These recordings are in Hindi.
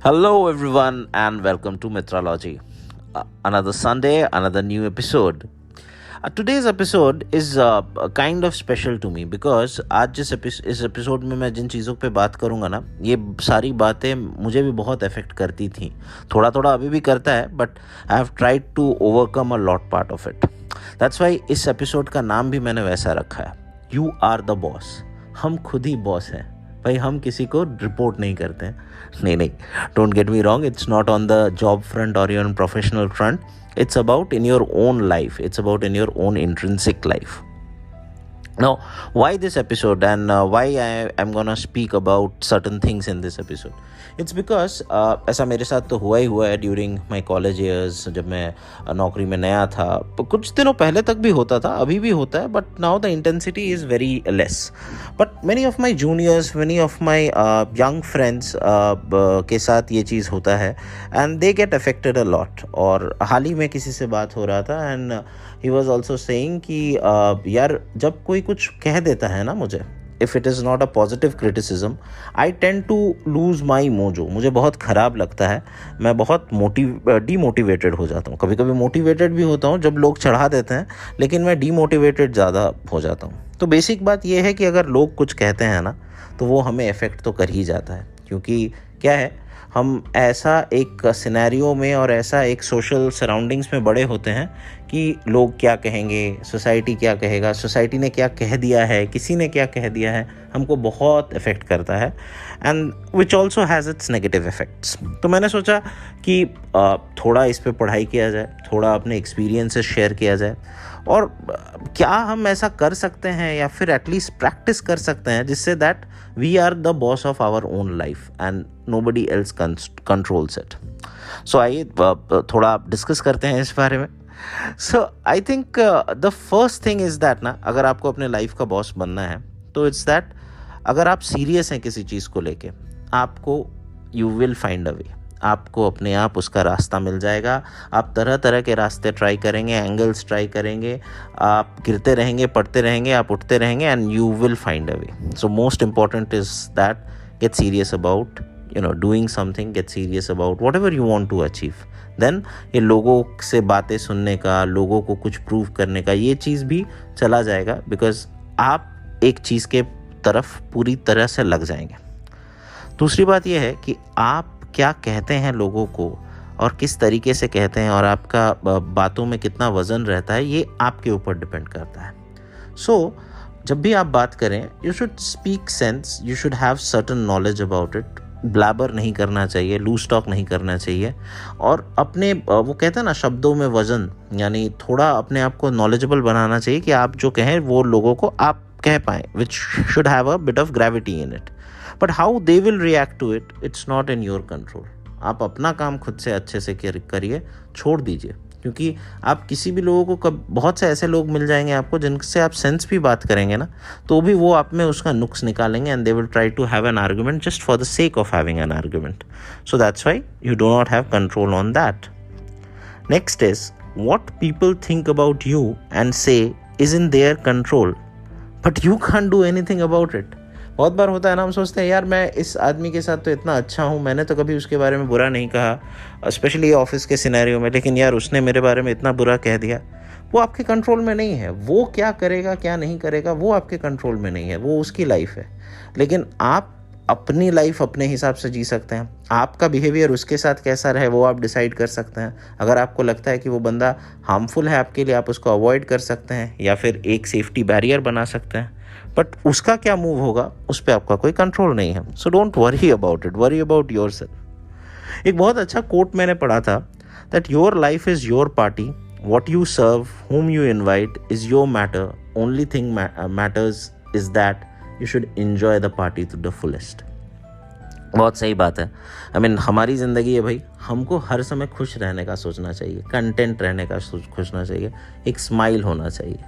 Hello, everyone, and welcome to Mythology. Another Sunday, another new episode. Today's episode is kind of special to me because आज इस एपिसोड में मैं जिन चीज़ों पे बात करूँगा ना, ये सारी बातें मुझे भी बहुत अफेक्ट करती थी. थोड़ा थोड़ा अभी भी करता है, but I have tried to overcome a lot part of it. That's why इस एपिसोड का नाम भी मैंने वैसा रखा है, यू आर द बॉस. हम खुद ही बॉस हैं भाई, हम किसी को रिपोर्ट नहीं करते हैं. नहीं, don't get me wrong, it's not on the job front और your professional front. It's about in your own life. It's about in your own intrinsic life. Now, why this episode and why I am gonna speak about certain things in this episode? It's because ऐसा मेरे साथ तो हुआ ही हुआ है ड्यूरिंग माई कॉलेज ईयर्स. जब मैं नौकरी में नया था, कुछ दिनों पहले तक भी होता था, अभी भी होता है, but now the intensity is very less. But many of my juniors, many of my young friends के साथ ये चीज़ होता है and they get affected a lot. और हाल ही में किसी से बात हो रहा था and he was also saying कि यार जब कोई कुछ कह देता है ना मुझे, if it is not a positive criticism, I tend to lose my mojo. मुझे बहुत ख़राब लगता है, मैं बहुत डीमोटिवेटेड हो जाता हूँ. कभी कभी मोटिवेटेड भी होता हूँ जब लोग चढ़ा देते हैं, लेकिन मैं डीमोटिवेटेड ज़्यादा हो जाता हूँ. तो बेसिक बात यह है कि अगर लोग कुछ कहते हैं ना, तो वो हमें इफ़ेक्ट तो कर ही जाता है. क्योंकि क्या है, हम ऐसा एक सिनेरियो में और ऐसा एक सोशल सराउंडिंग्स में बड़े होते हैं कि लोग क्या कहेंगे, सोसाइटी क्या कहेगा, सोसाइटी ने क्या कह दिया है, किसी ने क्या कह दिया है, हमको बहुत इफ़ेक्ट करता है and which also has its negative effects. तो मैंने सोचा कि थोड़ा इस पे पढ़ाई किया जाए, थोड़ा अपने एक्सपीरियंसेस शेयर किया जाए, और क्या हम ऐसा कर सकते हैं या फिर एटलीस्ट प्रैक्टिस कर सकते हैं जिससे that we are the boss of our own life and nobody else controls it. So आइए थोड़ा डिस्कस करते हैं इस बारे में. So I think the first thing is that ना, अगर आपको अपने लाइफ का बॉस बनना है तो इट्स दैट अगर आप सीरियस हैं किसी चीज़ को लेके, आपको यू विल फाइंड अ वे. आपको अपने आप उसका रास्ता मिल जाएगा. आप तरह तरह के रास्ते ट्राई करेंगे, एंगल्स ट्राई करेंगे, आप गिरते रहेंगे, पढ़ते रहेंगे, आप उठते रहेंगे and you will find a way. So most important is that get serious about doing something, get serious about whatever you want to achieve. Then ये लोगों से बातें सुनने का, लोगों को कुछ प्रूव करने का, ये चीज़ भी चला जाएगा, बिकॉज आप एक चीज़ के तरफ पूरी तरह से लग जाएंगे. दूसरी बात यह है कि आप क्या कहते हैं लोगों को और किस तरीके से कहते हैं, और आपका बातों में कितना वज़न रहता है, ये आपके ऊपर डिपेंड करता है. सो जब भी आप बात करें, you should speak sense, you should have certain knowledge about it. Blabber नहीं करना चाहिए, लूज टॉक नहीं करना चाहिए, और अपने वो कहते हैं ना शब्दों में वज़न, यानी थोड़ा अपने आप को नॉलेजेबल बनाना चाहिए कि आप जो कहें वो लोगों को आप कह पाएँ, which should have a bit of gravity in it. But how they will react to it, it's not in your control. आप अपना काम खुद से अच्छे से करिए, छोड़ दीजिए. क्योंकि आप किसी भी लोगों को बहुत से ऐसे लोग मिल जाएंगे आपको जिनसे आप सेंस भी बात करेंगे ना, तो भी वो आप में उसका नुक्स निकालेंगे and they will try to have an argument just for the sake of having an argument. So that's why you do not have control on that. Next is what people think about you and say is in their control, but you can't do anything about it. बहुत बार होता है ना, हम सोचते हैं यार मैं इस आदमी के साथ तो इतना अच्छा हूँ, मैंने तो कभी उसके बारे में बुरा नहीं कहा, स्पेशली ऑफिस के सिनेरियो में, लेकिन यार उसने मेरे बारे में इतना बुरा कह दिया. वो आपके कंट्रोल में नहीं है. वो क्या करेगा क्या नहीं करेगा वो आपके कंट्रोल में नहीं है, वो उसकी लाइफ है. लेकिन आप अपनी लाइफ अपने हिसाब से जी सकते हैं. आपका बिहेवियर उसके साथ कैसा रहे वो आप डिसाइड कर सकते हैं. अगर आपको लगता है कि वो बंदा हार्मफुल है आपके लिए, आप उसको अवॉइड कर सकते हैं या फिर एक सेफ्टी बैरियर बना सकते हैं. बट उसका क्या मूव होगा उस पर आपका कोई कंट्रोल नहीं है. So don't worry about it, worry about yourself. एक बहुत अच्छा कोट मैंने पढ़ा था, that your life is your party, what you serve, whom you invite is your matter. Only thing matters is that you should enjoy the party to the fullest. बहुत सही बात है. I mean, हमारी ज़िंदगी है भाई, हमको हर समय खुश रहने का सोचना चाहिए, कंटेंट रहने का सोचना चाहिए, एक स्माइल होना चाहिए.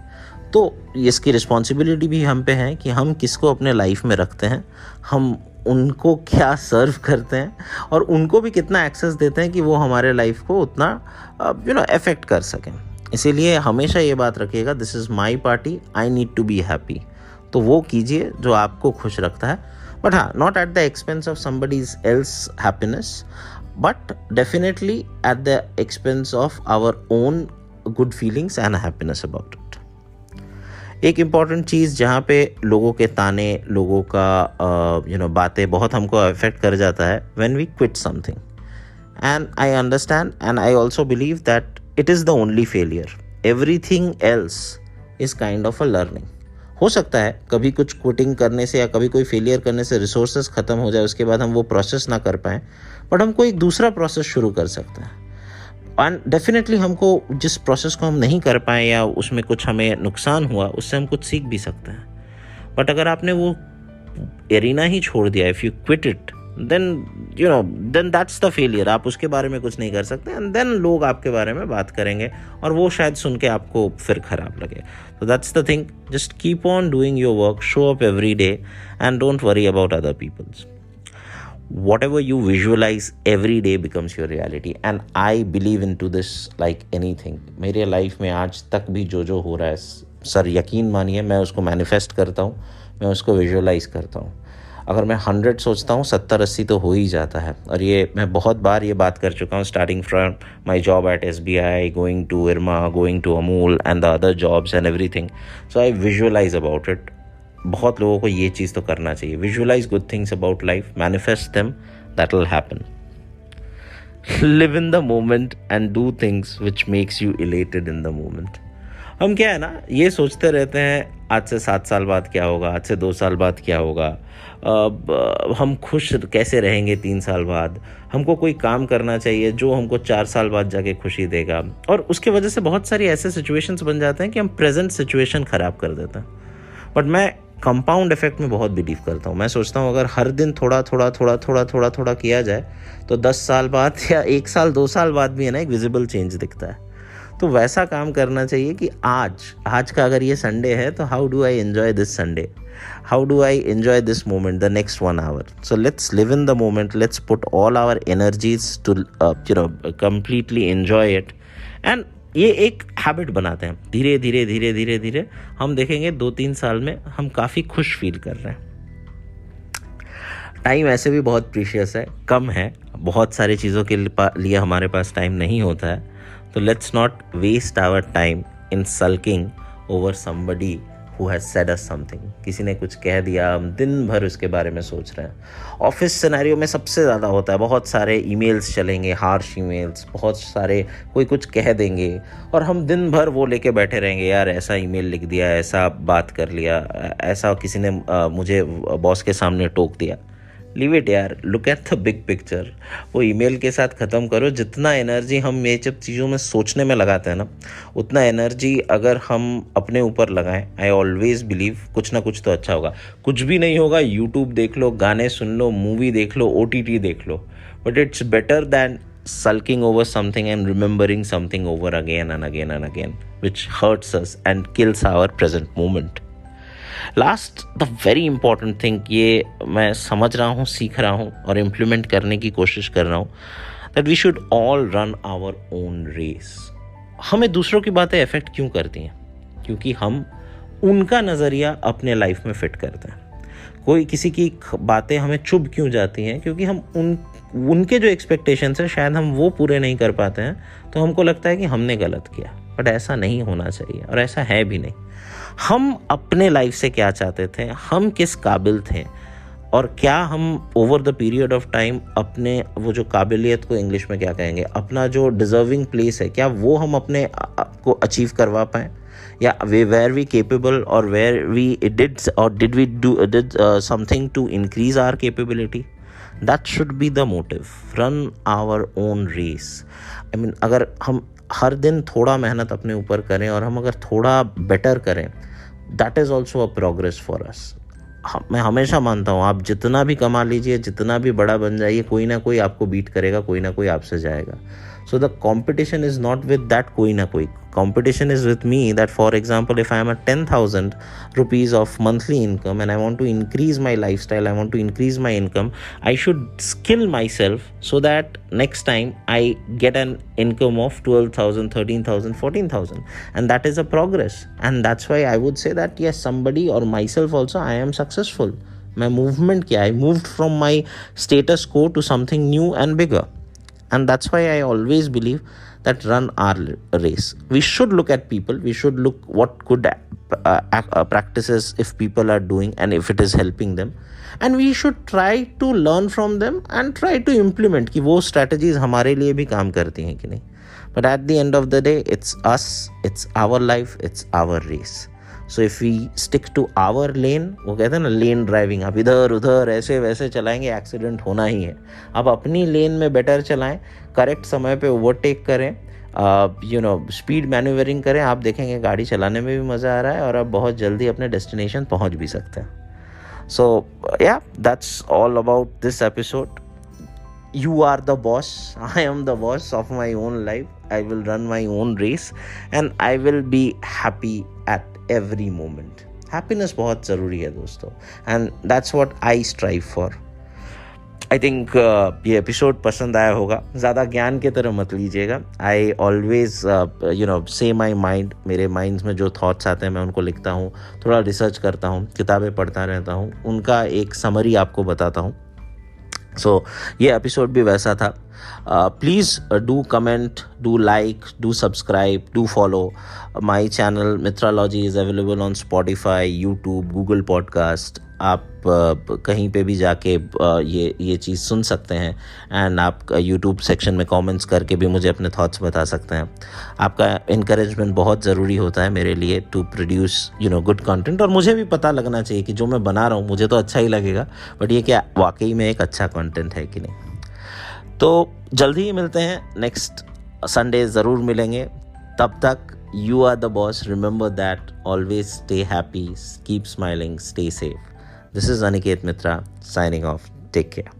तो इसकी रिस्पॉन्सिबिलिटी भी हम पे है कि हम किसको अपने लाइफ में रखते हैं, हम उनको क्या सर्व करते हैं और उनको भी कितना एक्सेस देते हैं कि वो हमारे लाइफ को उतना अफेक्ट कर सकें. इसीलिए हमेशा ये बात रखिएगा, this is my party, I need to be happy. तो वो कीजिए जो आपको खुश रखता है. But not at the expense of somebody's else happiness, but definitely at the expense of our own good feelings and happiness about it. एक इम्पॉर्टेंट चीज़ जहाँ पे लोगों के ताने, लोगों का बातें बहुत हमको अफेक्ट कर जाता है when we quit something. And I understand and I also believe that it is the only failure. Everything else is kind of a learning. हो सकता है कभी कुछ क्विटिंग करने से या कभी कोई फेलियर करने से रिसोर्सेज ख़त्म हो जाए, उसके बाद हम वो प्रोसेस ना कर पाएँ, बट हमको एक दूसरा प्रोसेस शुरू कर सकते हैं. एंड डेफिनेटली हमको जिस प्रोसेस को हम नहीं कर पाए या उसमें कुछ हमें नुकसान हुआ, उससे हम कुछ सीख भी सकते हैं. बट अगर आपने वो एरिना ही छोड़ दिया, if you quit it, then that's the failure. आप उसके बारे में कुछ नहीं कर सकते एंड देन लोग आपके बारे में बात करेंगे और वो शायद सुन के आपको फिर ख़राब लगे. तो that's the thing, just keep on doing your work, show up every day and don't worry about other peoples. Whatever you visualize every day becomes your reality, and I believe into this like anything. मेरे लाइफ में आज तक भी जो हो रहा है, सर यकीन मानिए, मैं उसको मैनिफेस्ट करता हूँ, मैं उसको विजुअलाइज करता हूँ. अगर मैं 100 सोचता हूँ, 70-80 तो हो ही जाता है. और ये मैं बहुत बार ये बात कर चुका हूँ, starting from my job at SBI, going to IRMA, going to Amul and the other jobs and everything. So I visualize about it. बहुत लोगों को ये चीज़ तो करना चाहिए. Visualize good things about life, manifest them, that will happen. Live in the moment and do things which makes you elated in the moment. हम क्या है ना, ये सोचते रहते हैं आज से 7 साल बाद क्या होगा, आज से 2 साल बाद क्या होगा, हम खुश कैसे रहेंगे 3 साल बाद. हमको कोई काम करना चाहिए जो हमको 4 साल बाद जाके खुशी देगा. और उसके वजह से बहुत सारी ऐसे सिचुएशंस बन जाते हैं कि हम प्रेजेंट सिचुएशन ख़राब कर देते हैं. बट मैं कंपाउंड इफेक्ट में बहुत बिलीव करता हूँ. मैं सोचता हूँ अगर हर दिन थोड़ा थोड़ा किया जाए तो 10 साल बाद या 1 साल 2 साल बाद भी है ना एक विजिबल चेंज दिखता है. तो वैसा काम करना चाहिए कि आज का अगर ये संडे है तो how do I enjoy this Sunday, how do I enjoy this moment, the next 1 hour. So let's live in the moment, let's put all our energies to completely enjoy it. And ये एक हैबिट बनाते हैं. धीरे हम देखेंगे 2-3 साल में हम काफ़ी खुश फील कर रहे हैं. टाइम ऐसे भी बहुत प्रीशियस है, कम है, बहुत सारी चीज़ों के लिए हमारे पास टाइम नहीं होता है. तो let's not waste our time in sulking over somebody who has said us something. किसी ने कुछ कह दिया, हम दिन भर उसके बारे में सोच रहे हैं. ऑफिस सिनेरियो में सबसे ज़्यादा होता है. बहुत सारे ईमेल्स चलेंगे, हार्श ईमेल्स, बहुत सारे, कोई कुछ कह देंगे और हम दिन भर वो लेके बैठे रहेंगे. यार ऐसा ईमेल लिख दिया, ऐसा बात कर लिया, ऐसा किसी ने मुझे बॉस के सामने टोक दिया. लीव इट यार, look at the big picture. वो ईमेल के साथ ख़त्म करो. जितना एनर्जी हम ये सब चीज़ों में सोचने में लगाते हैं ना, उतना एनर्जी अगर हम अपने ऊपर लगाएं, आई ऑलवेज बिलीव कुछ ना कुछ तो अच्छा होगा. कुछ भी नहीं होगा, यूट्यूब देख लो, गाने सुन लो, मूवी देख लो, OTT देख लो, but it's better than sulking over something and remembering something over again and again and again, which hurts us and kills our present moment. Last the very important thing, ये मैं समझ रहा हूँ, सीख रहा हूँ और इम्प्लीमेंट करने की कोशिश कर रहा हूँ, that we should all run our own race. हमें दूसरों की बातें इफेक्ट क्यों करती हैं? क्योंकि हम उनका नज़रिया अपने लाइफ में फिट करते हैं. कोई किसी की बातें हमें चुभ क्यों जाती हैं? क्योंकि हम उनके जो एक्सपेक्टेशंस हैं शायद हम वो पूरे नहीं कर पाते हैं, तो हमको लगता है कि हमने गलत किया. बट ऐसा नहीं होना चाहिए और ऐसा है भी नहीं. हम अपने लाइफ से क्या चाहते थे, हम किस काबिल थे, और क्या हम over the period of time अपने वो जो काबिलियत को इंग्लिश में क्या कहेंगे, अपना जो डिज़र्विंग प्लेस है, क्या वो हम अपने को अचीव करवा पाएँ, या वेर वी केपेबल और where we did we do something to increase our capability. That should be the motive. Run our own race. I mean अगर हम हर दिन थोड़ा मेहनत अपने ऊपर करें और हम अगर थोड़ा बेटर करें, that is also a progress for us. मैं हमेशा मानता हूँ आप जितना भी कमा लीजिए, जितना भी बड़ा बन जाइए, कोई ना कोई आपको बीट करेगा, कोई ना कोई आपसे जाएगा. So the competition is not with that koi na koi. Competition is with me, that for example, if I am at 10,000 rupees of monthly income and I want to increase my lifestyle, I want to increase my income, I should skill myself so that next time I get an income of 12,000, 13,000, 14,000. And that is a progress. And that's why I would say that yes, somebody or myself also, I am successful. मैं मूवमेंट किया, I moved from my status को to something new and bigger. And that's why I always believe that run our race. We should look at people. We should look what good practices if people are doing and if it is helping them. And we should try to learn from them and try to implement कि वो strategies हमारे लिए भी काम करती हैं कि नहीं. But at the end of the day, it's us, it's our life, it's our race. So if we stick to our lane, वो कहते हैं ना लेन ड्राइविंग, आप इधर उधर ऐसे वैसे चलाएंगे एक्सीडेंट होना ही है. आप अपनी लेन में बेटर चलाएं, करेक्ट समय पे ओवरटेक करें, स्पीड मैन्यूवरिंग करें. आप देखेंगे गाड़ी चलाने में भी मज़ा आ रहा है और आप बहुत जल्दी अपने डेस्टिनेशन पहुंच भी सकते हैं. सो या that's all about this episode. You are the boss. I am the boss of my own life. I will run my own race and I will be happy at every moment. Happiness बहुत ज़रूरी है दोस्तों, and that's what I strive for. I think ये एपिसोड पसंद आया होगा. ज़्यादा ज्ञान की तरह मत लीजिएगा. I always say my mind. मेरे माइंड्स में जो थॉट्स आते हैं मैं उनको लिखता हूँ, थोड़ा रिसर्च करता हूँ, किताबें पढ़ता रहता हूँ, उनका एक समरी आपको बताता हूँ. सो ये एपिसोड भी वैसा था. Please do comment, do like, do subscribe, do follow my channel. Mitrology is available on Spotify, YouTube, Google podcast. आप कहीं पे भी जाके ये चीज़ सुन सकते हैं. एंड आप यूट्यूब सेक्शन में कमेंट्स करके भी मुझे अपने थॉट्स बता सकते हैं. आपका इनकरेजमेंट बहुत ज़रूरी होता है मेरे लिए टू प्रोड्यूस गुड कंटेंट. और मुझे भी पता लगना चाहिए कि जो मैं बना रहा हूँ मुझे तो अच्छा ही लगेगा, बट ये क्या वाकई में एक अच्छा कंटेंट है कि नहीं. तो जल्दी ही मिलते हैं, नेक्स्ट संडे ज़रूर मिलेंगे. तब तक you are the boss. Remember that. Always stay happy, keep smiling, stay safe. This is Aniket Mitra signing off. Take care.